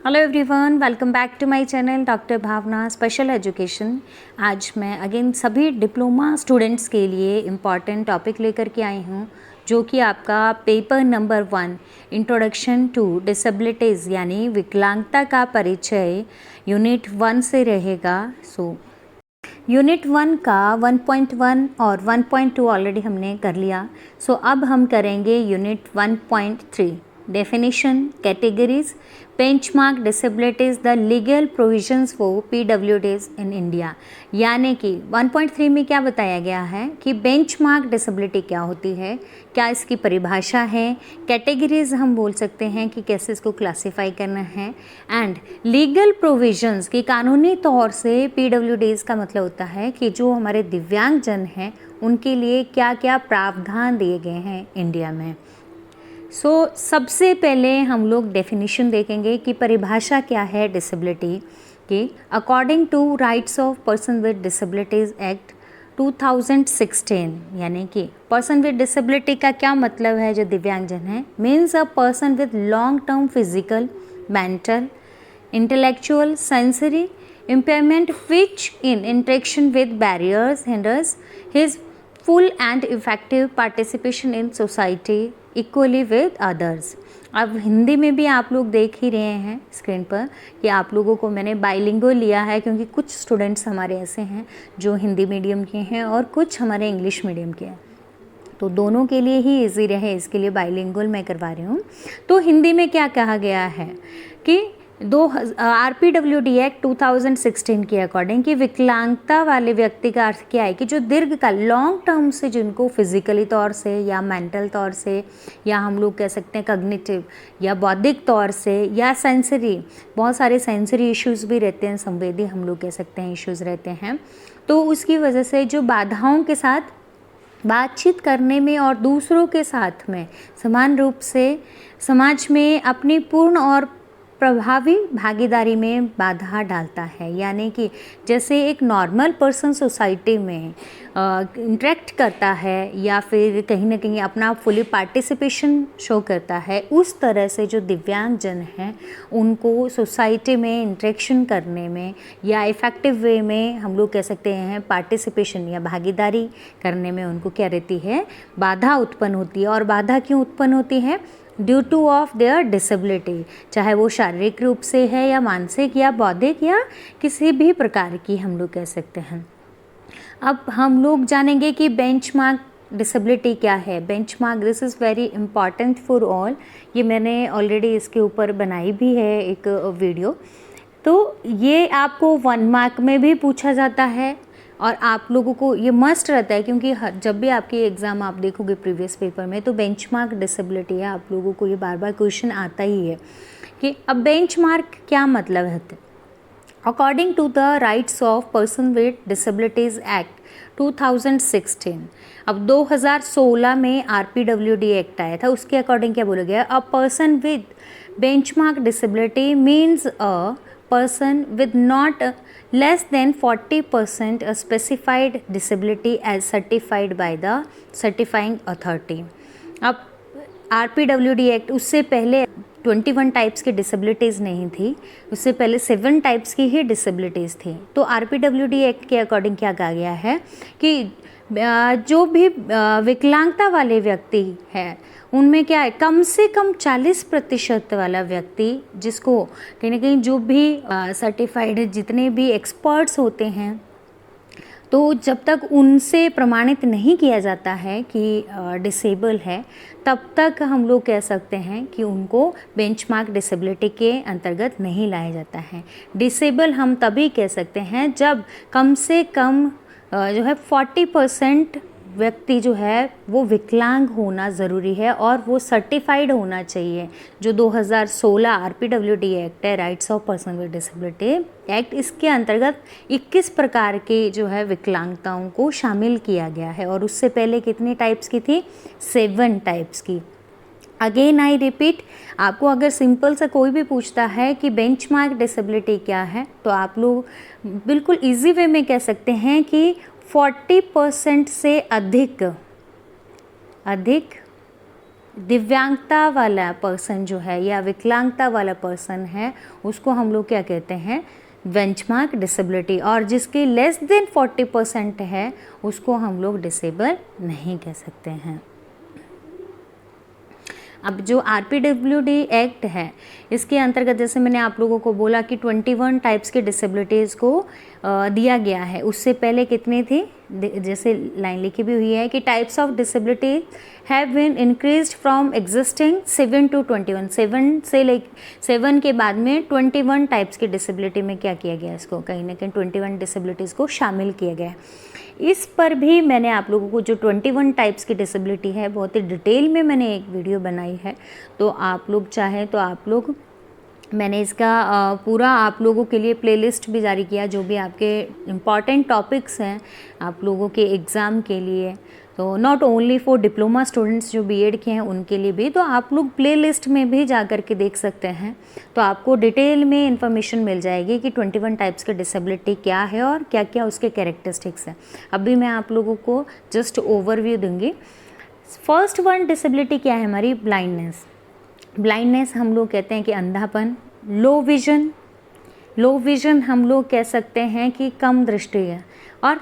Hello everyone, welcome back to my channel doctor Bhavna special education. आज मैं again सभी diploma students के लिए इम्पॉर्टेंट टॉपिक लेकर के आई हूँ, जो कि आपका paper number 1 introduction to disabilities यानी विकलांगता का परिचय यूनिट 1 से रहेगा। यूनिट 1 का 1.1 और 1.2 ऑलरेडी हमने कर लिया। अब हम करेंगे unit 1.3 definition, categories, benchmark disabilities, the legal provisions for PWDs in India. यानी कि 1.3 में क्या बताया गया है कि बेंचमार्क डिसेबिलिटी क्या होती है, क्या इसकी परिभाषा है, कैटेगरीज हम बोल सकते हैं कि कैसे इसको क्लासिफाई करना है, एंड लीगल प्रोविजंस की कानूनी तौर से पीडब्ल्यूडीज का मतलब होता है कि जो हमारे दिव्यांगजन हैं उनके लिए क्या क्या प्रावधान दिए गए हैं इंडिया में। सबसे पहले हम लोग डेफिनेशन देखेंगे कि परिभाषा क्या है डिसेबिलिटी की। According to rights of person with disabilities act 2016, यानी कि पर्सन विद डिसेबिलिटी का क्या मतलब है, जो दिव्यांगजन है, means a person with long term physical, mental, intellectual, sensory impairment which in interaction with barriers hinders his full and effective participation in society equally with others। अब हिंदी में भी आप लोग देख ही रहे हैं स्क्रीन पर कि आप लोगों को मैंने बाइलिंगुअल लिया है, क्योंकि कुछ स्टूडेंट्स हमारे ऐसे हैं जो हिंदी मीडियम के हैं और कुछ हमारे इंग्लिश मीडियम के हैं, तो दोनों के लिए ही इजी रहे इसके लिए बाइलिंगुअल मैं करवा रही हूँ। तो हिंदी में क्या कहा गया है कि RPWD एक्ट 2016 के अकॉर्डिंग कि विकलांगता वाले व्यक्ति का अर्थ क्या है कि जो दीर्घकाल लॉन्ग टर्म से जिनको फिजिकली तौर से या मेंटल तौर से या हम लोग कह सकते हैं कॉग्निटिव या बौद्धिक तौर से या सेंसरी, बहुत सारे सेंसरी इश्यूज़ भी रहते हैं, संवेदी हम लोग कह सकते हैं इश्यूज़ रहते हैं, तो उसकी वजह से जो बाधाओं के साथ बातचीत करने में और दूसरों के साथ में समान रूप से समाज में अपनी पूर्ण और प्रभावी भागीदारी में बाधा डालता है। यानी कि जैसे एक नॉर्मल पर्सन सोसाइटी में इंटरेक्ट करता है या फिर कहीं ना कहीं अपना फुली पार्टिसिपेशन शो करता है, उस तरह से जो दिव्यांगजन हैं उनको सोसाइटी में इंटरेक्शन करने में या इफ़ेक्टिव वे में हम लोग कह सकते हैं पार्टिसिपेशन या भागीदारी करने में उनको क्या रहती है, बाधा उत्पन्न होती है। और बाधा क्यों उत्पन्न होती है? Due two of their disability, चाहे वो शारीरिक रूप से है या मानसिक या बौद्धिक या किसी भी प्रकार की हम लोग कह सकते हैं। अब हम लोग जानेंगे कि बेंचमार्क डिसेबिलिटी क्या है। Benchmark, this is very important for all. ये मैंने ऑलरेडी इसके ऊपर बनाई भी है एक वीडियो, तो ये आपको 1 मार्क में भी पूछा जाता है और आप लोगों को ये मस्ट रहता है, क्योंकि जब भी आपकी एग्ज़ाम आप देखोगे प्रीवियस पेपर में तो बेंचमार्क डिसेबिलिटी है, आप लोगों को ये बार बार क्वेश्चन आता ही है कि अब बेंचमार्क क्या मतलब है। According to the rights of person with disabilities act 2016, अब 2016 में RPWD एक्ट आया था, उसके अकॉर्डिंग क्या बोला गया, a person with benchmark disability means a person with not less than 40% a specified disability as certified by the certifying authority। अब RPWD act, उससे पहले 21 टाइप्स की डिसेबिलिटीज़ नहीं थी, उससे पहले 7 टाइप्स की ही डिसेबिलिटीज़ थी। तो RPWD एक्ट के अकॉर्डिंग क्या कहा गया है कि जो भी विकलांगता वाले व्यक्ति है उनमें क्या है, कम से कम 40% वाला व्यक्ति, जिसको कहीं ना कहीं जो भी सर्टिफाइड जितने भी एक्सपर्ट्स होते हैं, तो जब तक उनसे प्रमाणित नहीं किया जाता है कि डिसेबल है, तब तक हम लोग कह सकते हैं कि उनको बेंचमार्क डिसेबिलिटी के अंतर्गत नहीं लाया जाता है। डिसेबल हम तभी कह सकते हैं जब कम से कम जो है 40% व्यक्ति जो है वो विकलांग होना ज़रूरी है और वो सर्टिफाइड होना चाहिए। जो 2016 RPWD एक्ट है, rights of person with disability act, इसके अंतर्गत 21 प्रकार के जो है विकलांगताओं को शामिल किया गया है। और उससे पहले कितनी टाइप्स की थी? 7 टाइप्स की। अगेन आई रिपीट, आपको अगर सिंपल सा कोई भी पूछता है कि बेंचमार्क डिसेबिलिटी क्या है, तो आप लोग बिल्कुल इजी वे में कह सकते हैं कि 40% से अधिक दिव्यांगता वाला पर्सन जो है या विकलांगता वाला पर्सन है उसको हम लोग क्या कहते हैं, बेंचमार्क डिसेबिलिटी। और जिसकी लेस देन 40% है उसको हम लोग डिसेबल नहीं कह सकते हैं। अब जो RPWD एक्ट है इसके अंतर्गत जैसे मैंने आप लोगों को बोला कि 21 टाइप्स के डिसेबिलिटीज़ को दिया गया है। उससे पहले कितनी थी, जैसे लाइन लिखी भी हुई है कि types of disability have been increased from existing 7 to 21। 7 के बाद में 21 टाइप्स की डिसेबिलिटी में क्या किया गया, इसको कहीं ना कहीं 21 डिसेबिलिटीज़ को शामिल किया गया है। इस पर भी मैंने आप लोगों को जो 21 टाइप्स की डिसेबिलिटी है बहुत ही डिटेल में मैंने एक वीडियो बनाई है, तो आप लोग चाहें तो आप लोग, मैंने इसका पूरा आप लोगों के लिए प्लेलिस्ट भी जारी किया जो भी आपके इम्पॉर्टेंट टॉपिक्स हैं आप लोगों के एग्ज़ाम के लिए, तो not only for diploma students जो बीएड के हैं उनके लिए भी, तो आप लोग प्लेलिस्ट में भी जा कर के देख सकते हैं। तो आपको डिटेल में इंफॉर्मेशन मिल जाएगी कि 21 टाइप्स के डिसेबिलिटी क्या है और क्या क्या उसके कैरेक्टरिस्टिक्स हैं। अभी मैं आप लोगों को जस्ट ओवरव्यू दूंगी। फर्स्ट वन डिसेबिलिटी क्या है हमारी, ब्लाइंडनेस। ब्लाइंडनेस हम लोग कहते हैं कि अंधापन, लो विजन हम लोग कह सकते हैं कि कम दृष्टि है। और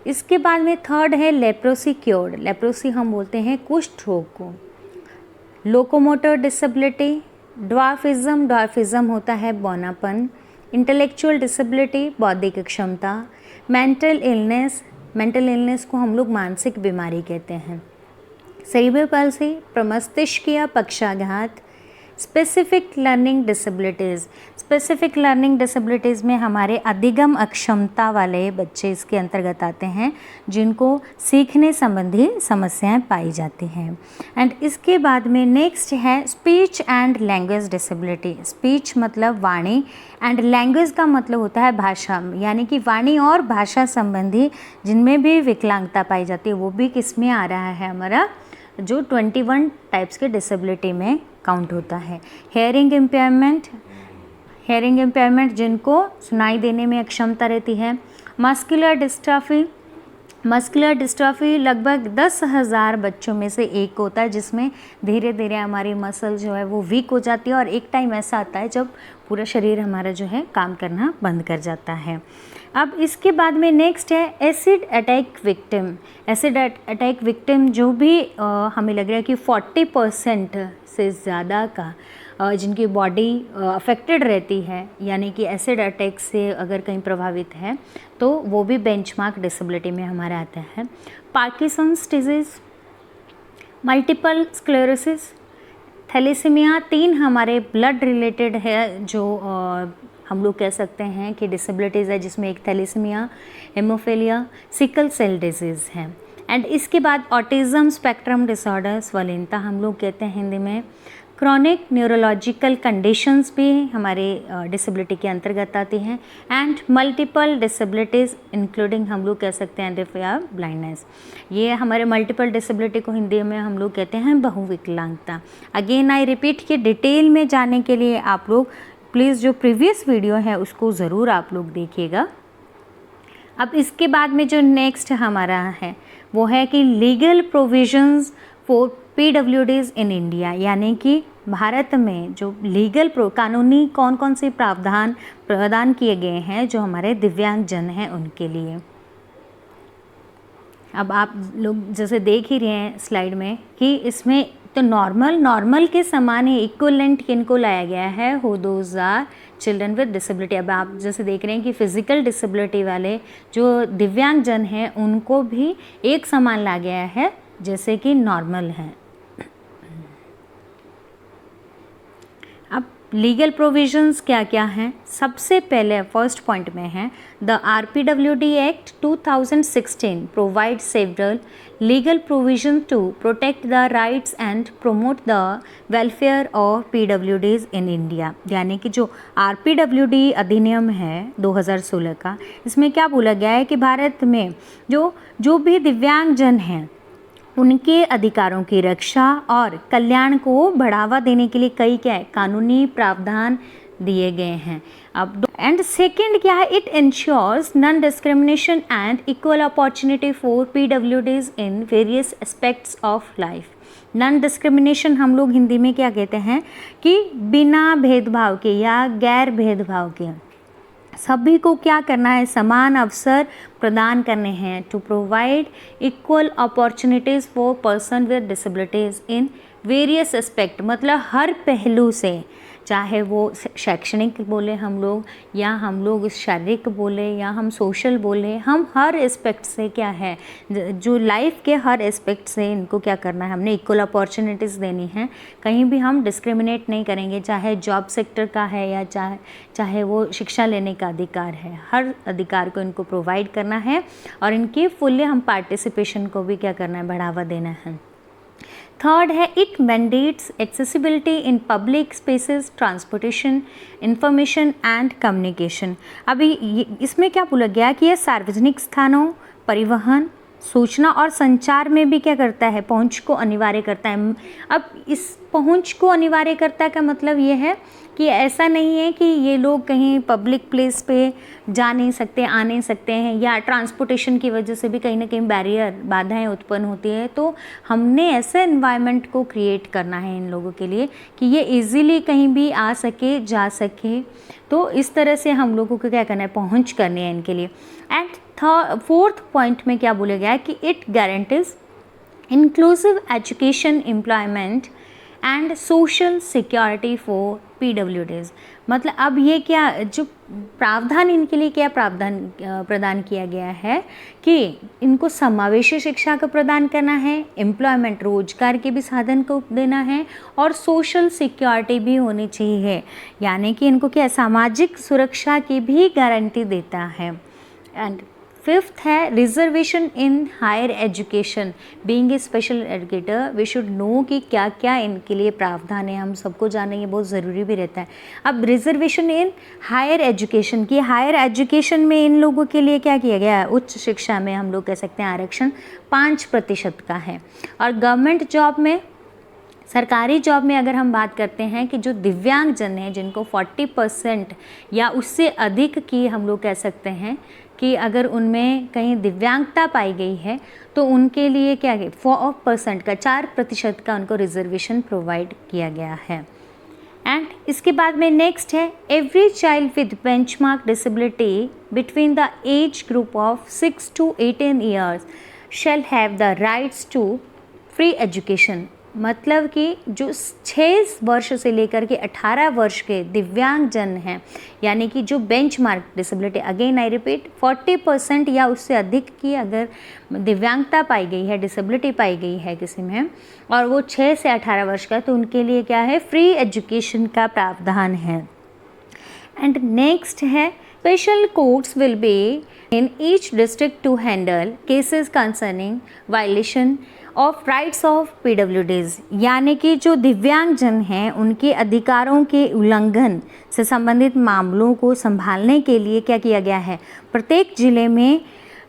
इसके बाद में थर्ड है लेप्रोसी क्योर्ड। लेप्रोसी हम बोलते हैं कुष्ठ रोग को। लोकोमोटर डिसेबिलिटी, ड्वार्फिज्म होता है बौनापन। इंटेलेक्चुअल डिसेबिलिटी बौद्धिक क्षमता। मेंटल इलनेस को हम लोग मानसिक बीमारी कहते हैं। सेरिब्रल पाल्सी, प्रमस्तिष्कीय पक्षाघात। स्पेसिफिक लर्निंग डिसेबिलिटीज़ में हमारे अधिगम अक्षमता वाले बच्चे इसके अंतर्गत आते हैं जिनको सीखने संबंधी समस्याएं पाई जाती हैं। एंड इसके बाद में नेक्स्ट है speech and language disability. Speech मतलब वाणी, एंड लैंग्वेज का मतलब होता है भाषा, यानी कि वाणी और भाषा संबंधी जिनमें भी विकलांगता पाई जाती है वो भी किस में आ रहा है, हमारा जो 21 टाइप्स के डिसेबिलिटी में काउंट होता है। हेयरिंग इम्पेयरमेंट जिनको सुनाई देने में अक्षमता रहती है। मस्कुलर डिस्ट्रॉफी लगभग 10,000 बच्चों में से एक होता है जिसमें धीरे धीरे हमारी मसल जो है वो वीक हो जाती है और एक टाइम ऐसा आता है जब पूरा शरीर हमारा जो है काम करना बंद कर जाता है। अब इसके बाद में नेक्स्ट है एसिड अटैक विक्टिम जो भी हमें लग रहा है कि 40% से ज़्यादा का जिनकी बॉडी अफेक्टेड रहती है, यानी कि एसिड अटैक से अगर कहीं प्रभावित है तो वो भी बेंचमार्क डिसेबिलिटी में हमारा आता है। Parkinson's disease, multiple sclerosis, thalassemia 3 हमारे ब्लड रिलेटेड है जो हम लोग कह सकते हैं कि डिसेबिलिटीज़ है, जिसमें एक thalassemia, hemophilia, sickle cell disease है। एंड इसके बाद ऑटिज़म स्पेक्ट्रम डिसऑर्डर, स्वलीनता हम लोग कहते हैं हिंदी में। क्रॉनिक न्यूरोलॉजिकल कंडीशंस भी हमारे डिसेबिलिटी के अंतर्गत आती हैं। एंड मल्टीपल डिसेबिलिटीज़ इंक्लूडिंग हम लोग कह सकते हैं डेफ या ब्लाइंडनेस। ये हमारे मल्टीपल डिसेबिलिटी को हिंदी में हम लोग कहते हैं बहुविकलांगता। अगेन आई रिपीट कि डिटेल में जाने के लिए आप लोग प्लीज़ जो प्रीवियस वीडियो है उसको ज़रूर आप लोग देखिएगा। अब इसके बाद में जो नेक्स्ट हमारा है वो है कि legal provisions for PWDs in India, यानी कि भारत में जो लीगल कानूनी कौन कौन से प्रावधान प्रदान किए गए हैं जो हमारे दिव्यांगजन हैं उनके लिए। अब आप लोग जैसे देख ही रहे हैं स्लाइड में कि इसमें तो नॉर्मल के समान ही इक्वलेंट किनको लाया गया है, हो those are children with disability. अब आप जैसे देख रहे हैं कि फिजिकल डिसेबिलिटी वाले जो दिव्यांगजन हैं उनको भी एक समान ला गया है जैसे कि नॉर्मल हैं। अब लीगल प्रोविजंस क्या क्या हैं, सबसे पहले फर्स्ट पॉइंट में है the RPWD act 2016 provide several legal provision to protect the rights and promote the welfare of PWDs in India. यानी कि जो RPWD अधिनियम है 2016 का, इसमें क्या बोला गया है कि भारत में जो भी दिव्यांगजन हैं उनके अधिकारों की रक्षा और कल्याण को बढ़ावा देने के लिए कई क्या है कानूनी प्रावधान दिए गए हैं। अब एंड सेकंड क्या है, it ensures non discrimination and equal opportunity for PWDs in various aspects of life. Non discrimination हम लोग हिंदी में क्या कहते हैं कि बिना भेदभाव के या गैर भेदभाव के सभी को क्या करना है, समान अवसर प्रदान करने हैं। To provide equal opportunities for person with disabilities in various aspect, मतलब हर पहलू से, चाहे वो शैक्षणिक बोले हम लोग या हम लोग शारीरिक बोले या हम सोशल बोले, हम हर एस्पेक्ट से क्या है, जो लाइफ के हर एस्पेक्ट से इनको क्या करना है, हमने इक्वल अपॉर्चुनिटीज़ देनी है। कहीं भी हम डिस्क्रिमिनेट नहीं करेंगे, चाहे जॉब सेक्टर का है या चाहे वो शिक्षा लेने का अधिकार है, हर अधिकार को इनको प्रोवाइड करना है और इनकी फुल्ली हम पार्टिसिपेशन को भी क्या करना है, बढ़ावा देना है। थर्ड है, it mandates accessibility in public spaces, transportation, information and communication. अभी इसमें क्या बोला गया कि यह सार्वजनिक स्थानों, परिवहन, सूचना और संचार में भी क्या करता है, पहुंच को अनिवार्य करता है। अब इस पहुंच को अनिवार्य करता का मतलब ये है कि ऐसा नहीं है कि ये लोग कहीं पब्लिक प्लेस पे जा नहीं सकते, आ नहीं सकते हैं, या ट्रांसपोर्टेशन की वजह से भी कहीं ना कहीं बैरियर, बाधाएं उत्पन्न होती है। तो हमने ऐसे एनवायरनमेंट को क्रिएट करना है इन लोगों के लिए कि ये इजीली कहीं भी आ सके, जा सके। तो इस तरह से हम लोगों को क्या करना है, पहुंच करनी है इनके लिए। एंड फोर्थ पॉइंट में क्या बोला गया है कि it guarantees inclusive education, employment and social security for PWDs। मतलब अब ये क्या, जो प्रावधान इनके लिए क्या प्रावधान प्रदान किया गया है कि इनको समावेशी शिक्षा को प्रदान करना है, एम्प्लॉयमेंट, रोजगार के भी साधन को देना है और सोशल सिक्योरिटी भी होनी चाहिए, यानी कि इनको क्या सामाजिक सुरक्षा की भी गारंटी देता है। एंड फिफ्थ है, reservation in higher education. Being a special educator we should know कि क्या क्या इनके लिए प्रावधान है, हम सबको जानना ये बहुत ज़रूरी भी रहता है। अब रिजर्वेशन इन हायर एजुकेशन की, हायर एजुकेशन में इन लोगों के लिए क्या किया गया है, उच्च शिक्षा में हम लोग कह सकते हैं आरक्षण 5% का है। और गवर्नमेंट जॉब में, सरकारी जॉब में अगर हम बात करते हैं कि जो दिव्यांगजन हैं जिनको 40% या उससे अधिक की हम लोग कह सकते हैं कि अगर उनमें कहीं दिव्यांगता पाई गई है तो उनके लिए क्या है, 4% का, 4% का उनको रिजर्वेशन प्रोवाइड किया गया है। एंड इसके बाद में नेक्स्ट है, every child with benchmark disability between the age group of 6 to 18 years shall have the rights to free education. मतलब कि जो 6 वर्ष से लेकर के 18 वर्ष के दिव्यांगजन हैं, यानी कि जो benchmark disability, again I repeat, 40% या उससे अधिक की अगर दिव्यांगता पाई गई है, डिसेबिलिटी पाई गई है किसी में, और वो 6 से 18 वर्ष का, तो उनके लिए क्या है, फ्री एजुकेशन का प्रावधान है। एंड नेक्स्ट है, special courts will be in each district to handle cases concerning violation of rights of PWDs, यानी कि जो दिव्यांगजन हैं उनके अधिकारों के उल्लंघन से संबंधित मामलों को संभालने के लिए क्या किया गया है, प्रत्येक जिले में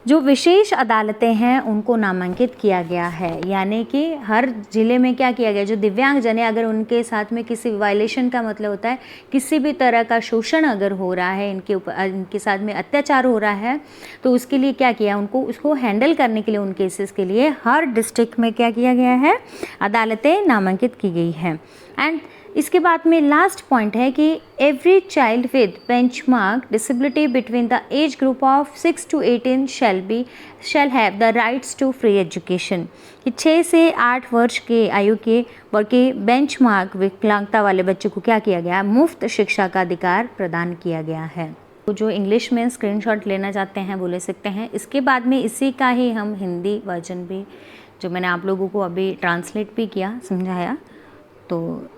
जो विशेष अदालतें हैं उनको नामांकित किया गया है। यानी कि हर जिले में क्या किया गया, जो दिव्यांगजन है अगर उनके साथ में किसी वायलेशन का मतलब होता है किसी भी तरह का शोषण अगर हो रहा है, इनके ऊपर, इनके साथ में अत्याचार हो रहा है, तो उसके लिए क्या किया, उनको उसको हैंडल करने के लिए, उन केसेस के लिए हर डिस्ट्रिक्ट में क्या किया गया है, अदालतें नामांकित की गई हैं। एंड इसके बाद में लास्ट पॉइंट है कि every child with benchmark disability between the age group of 6 to 18 shall have the rights to free education, कि 6 से 8 वर्ष के आयु के बल्कि बेंचमार्क विकलांगता वाले बच्चों को क्या किया गया, मुफ्त शिक्षा का अधिकार प्रदान किया गया है। तो जो इंग्लिश में स्क्रीनशॉट लेना चाहते हैं वो ले सकते हैं। इसके बाद में इसी का ही हम हिंदी वर्जन भी, जो मैंने आप लोगों को अभी ट्रांसलेट भी किया, समझाया, तो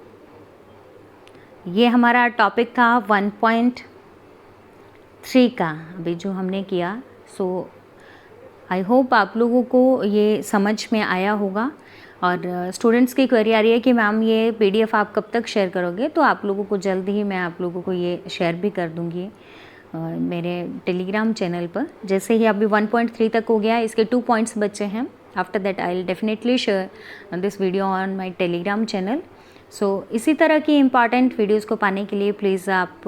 ये हमारा टॉपिक था 1.3 का अभी जो हमने किया। सो आई होप आप लोगों को ये समझ में आया होगा। और स्टूडेंट्स की क्वेरी आ रही है कि मैम ये PDF आप कब तक शेयर करोगे, तो आप लोगों को जल्द ही मैं आप लोगों को ये शेयर भी कर दूँगी मेरे टेलीग्राम चैनल पर। जैसे ही अभी 1.3 तक हो गया, इसके 2 पॉइंट्स बचे हैं। After that I will definitely share this video on my Telegram channel. So इसी तरह की इम्पॉर्टेंट वीडियोस को पाने के लिए प्लीज़ आप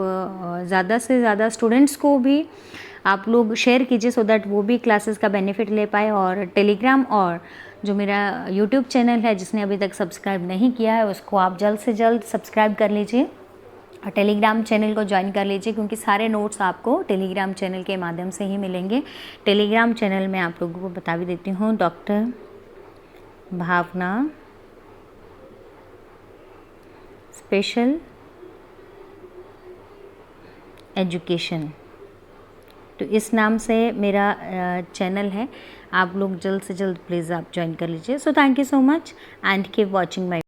ज़्यादा से ज़्यादा स्टूडेंट्स को भी आप लोग शेयर कीजिए, सो दैट वो भी क्लासेस का बेनिफिट ले पाए और टेलीग्राम और जो मेरा यूट्यूब चैनल है, जिसने अभी तक सब्सक्राइब नहीं किया है उसको आप जल्द से जल्द सब्सक्राइब कर लीजिए और टेलीग्राम चैनल को ज्वाइन कर लीजिए, क्योंकि सारे नोट्स आपको टेलीग्राम चैनल के माध्यम से ही मिलेंगे। टेलीग्राम चैनल में आप लोगों को बता भी देती हूँ, डॉक्टर भावना स्पेशल एजुकेशन, तो इस नाम से मेरा चैनल है। आप लोग जल्द से जल्द प्लीज़ आप ज्वाइन कर लीजिए। So thank you so much and keep watching my